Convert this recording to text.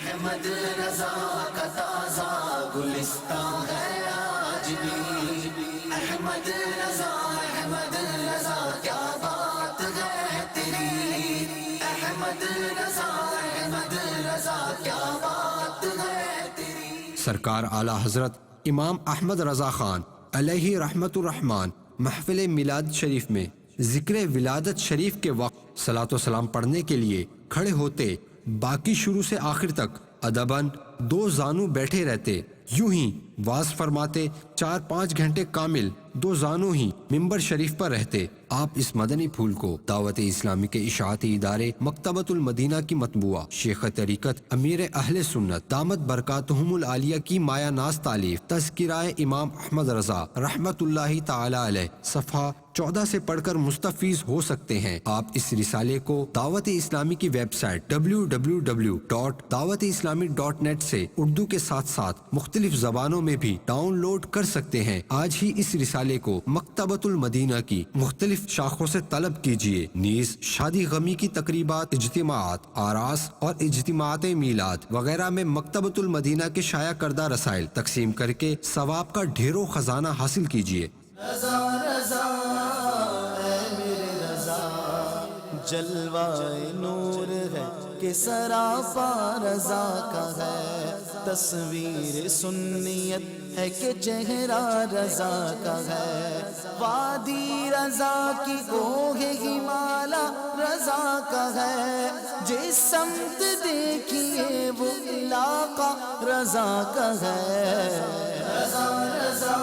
احمد رضا کا تازہ گلستان ہے آج بھی، احمد رضا کیا بات ہے تیری، احمد رضا کیا بات ہے تیری۔ سرکار اعلیٰ حضرت امام احمد رضا خان علیہ رحمت الرحمن محفل میلاد شریف میں ذکر ولادت شریف کے وقت صلاۃ و سلام پڑھنے کے لیے کھڑے ہوتے، باقی شروع سے آخر تک ادباً دو زانو بیٹھے رہتے، یوں ہی واز فرماتے 4-5 گھنٹے کامل دو زانو ہی ممبر شریف پر رہتے۔ آپ اس مدنی پھول کو دعوت اسلامی کے اشاعتی ادارے مکتبۃ المدینہ کی مطبوعہ شیخ طریقت امیر اہل سنت دامت برکاتہم العالیہ کی مایہ ناز تالیف تذکرہ امام احمد رضا رحمت اللہ تعالی علیہ صفحہ 14 سے پڑھ کر مستفیض ہو سکتے ہیں۔ آپ اس رسالے کو دعوت اسلامی کی ویب سائٹ www.dawat-islami.net سے اردو کے ساتھ ساتھ مختلف زبانوں میں بھی ڈاؤن لوڈ کر سکتے ہیں۔ آج ہی اس رسالے کو مکتبۃ المدینہ کی مختلف شاخوں سے طلب کیجیے۔ نیز شادی غمی کی تقریبات، اجتماعات، آراس اور اجتماعات میلاد وغیرہ میں مکتبۃ المدینہ کے شائع کردہ رسائل تقسیم کر کے ثواب کا ڈھیروں خزانہ حاصل کیجیے۔ رضا رضا اے میرے رضا، جلوہ نور ہے کہ سراپا رضا کا ہے، تصویر سنیت ہے کہ چہرہ رضا کا ہے، وادی رضا کی کوہ ہمالا رضا کا ہے، جس سمت دیکھیے وہ علاقہ رضا کا ہے۔ رضا رضا